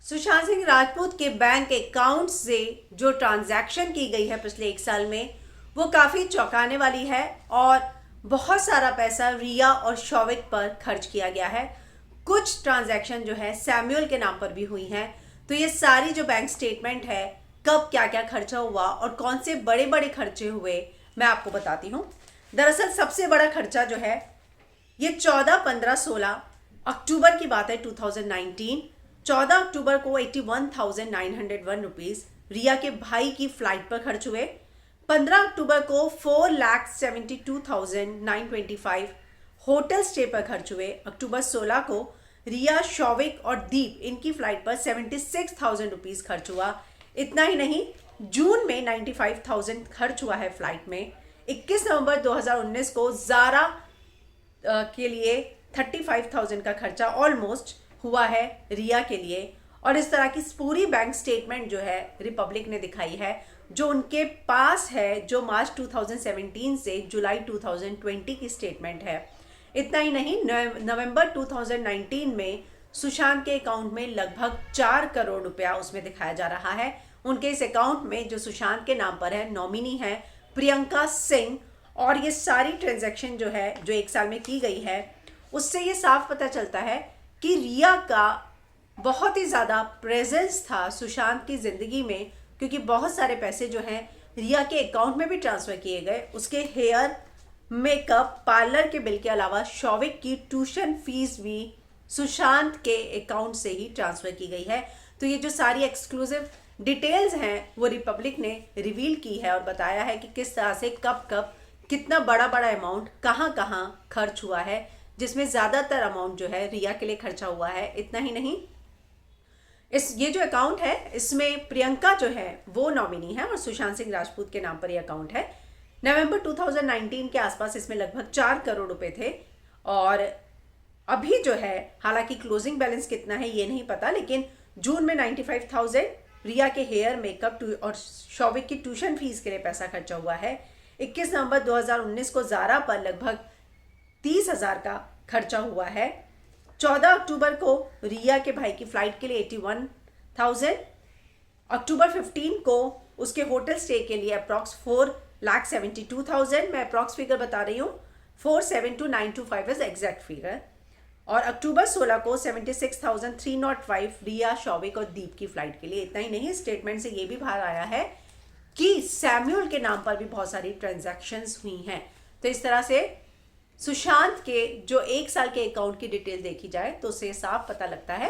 सुशांत सिंह राजपूत के bank account से जो ट्रांजैक्शन की गई है पिछले एक साल में वो काफ़ी चौंकाने वाली है और बहुत सारा पैसा रिया और शौविक पर खर्च किया गया है। कुछ ट्रांजैक्शन जो है सैमुअल के नाम पर भी हुई हैं। तो ये सारी जो बैंक स्टेटमेंट है कब क्या क्या खर्चा हुआ और कौन से बड़े बड़े खर्चे हुए मैं आपको बताती हूँ। दरअसल सबसे बड़ा खर्चा जो है ये 14, 15, 16 अक्टूबर की बात है 2019। 14 अक्टूबर को 81,901 रुपीज रिया के भाई की फ्लाइट पर खर्च हुए। 15 अक्टूबर को 4,72,925 होटल स्टे पर खर्च हुए। अक्टूबर 16 को रिया, शौविक और दीप इनकी फ्लाइट पर 76,000 रुपीज खर्च हुआ। इतना ही नहीं, जून में 95,000 खर्च हुआ है फ्लाइट में। 21 नवंबर 2019 को जारा के लिए 35,000 का खर्चा ऑलमोस्ट हुआ है रिया के लिए। और इस तरह की पूरी बैंक स्टेटमेंट जो है रिपब्लिक ने दिखाई है जो उनके पास है, जो मार्च 2017 से जुलाई 2020 की स्टेटमेंट है। इतना ही नहीं, नवंबर 2019 में सुशांत के अकाउंट में लगभग 4 करोड़ रुपया उसमें दिखाया जा रहा है। उनके इस अकाउंट में जो सुशांत के नाम पर है, नॉमिनी है प्रियंका सिंह। और ये सारी ट्रांजैक्शन जो है जो एक साल में की गई है उससे ये साफ पता चलता है कि रिया का बहुत ही ज़्यादा प्रेजेंस था सुशांत की ज़िंदगी में, क्योंकि बहुत सारे पैसे जो हैं रिया के अकाउंट में भी ट्रांसफ़र किए गए। उसके हेयर, मेकअप, पार्लर के बिल के अलावा शौविक की ट्यूशन फीस भी सुशांत के अकाउंट से ही ट्रांसफ़र की गई है। तो ये जो सारी एक्सक्लूसिव डिटेल्स हैं वो रिपब्लिक ने रिवील की है और बताया है कि किस तरह से कब कब कितना बड़ा बड़ा अमाउंट कहाँ कहाँ खर्च हुआ है, जिसमें ज़्यादातर अमाउंट जो है रिया के लिए खर्चा हुआ है। इतना ही नहीं, ये जो अकाउंट है इसमें प्रियंका जो है वो नॉमिनी है और सुशांत सिंह राजपूत के नाम पर यह अकाउंट है। नवंबर 2019 के आसपास इसमें लगभग 4 करोड़ रुपए थे। और अभी जो है, हालांकि क्लोजिंग बैलेंस कितना है ये नहीं पता, लेकिन जून में 95,000 रिया के हेयर, मेकअप और शौविक की ट्यूशन फीस के लिए पैसा खर्चा हुआ है। 21 नवंबर 2019 को जारा पर लगभग 30,000 का खर्चा हुआ है। 14 अक्टूबर को रिया के भाई की फ्लाइट के लिए 81,000। अक्टूबर 15 को उसके होटल स्टे के लिए अप्रॉक्स 4,72,000। मैं अप्रॉक्स फिगर बता रही हूँ, 472,925 इज एग्जैक्ट फिगर। और अक्टूबर 16 को 76,305 रिया, शौविक और दीप की फ्लाइट के लिए। इतना ही नहीं, स्टेटमेंट से ये भी बाहर आया है कि सैमुअल के नाम पर भी बहुत सारी ट्रांजैक्शंस हुई हैं। तो इस तरह से सुशांत के जो एक साल के अकाउंट की डिटेल देखी जाए तो उससे साफ पता लगता है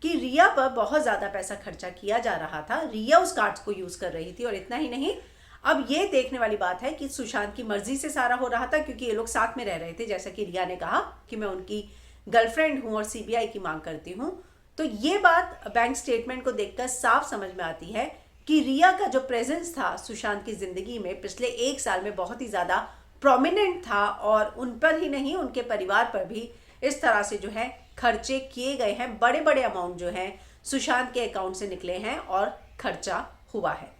कि रिया पर बहुत ज़्यादा पैसा खर्चा किया जा रहा था। रिया उस कार्ड्स को यूज़ कर रही थी। और इतना ही नहीं, अब ये देखने वाली बात है कि सुशांत की मर्जी से सारा हो रहा था, क्योंकि ये लोग साथ में रह रहे थे। जैसा कि रिया ने कहा कि मैं उनकी गर्लफ्रेंड हूँ और सीबीआई की मांग करती हूँ। तो ये बात बैंक स्टेटमेंट को देखकर साफ समझ में आती है कि रिया का जो प्रेजेंस था सुशांत की ज़िंदगी में पिछले एक साल में बहुत ही ज़्यादा प्रोमिनेंट था। और उन पर ही नहीं, उनके परिवार पर भी इस तरह से जो है खर्चे किए गए हैं। बड़े बड़े अमाउंट जो हैं सुशांत के अकाउंट से निकले हैं और खर्चा हुआ है।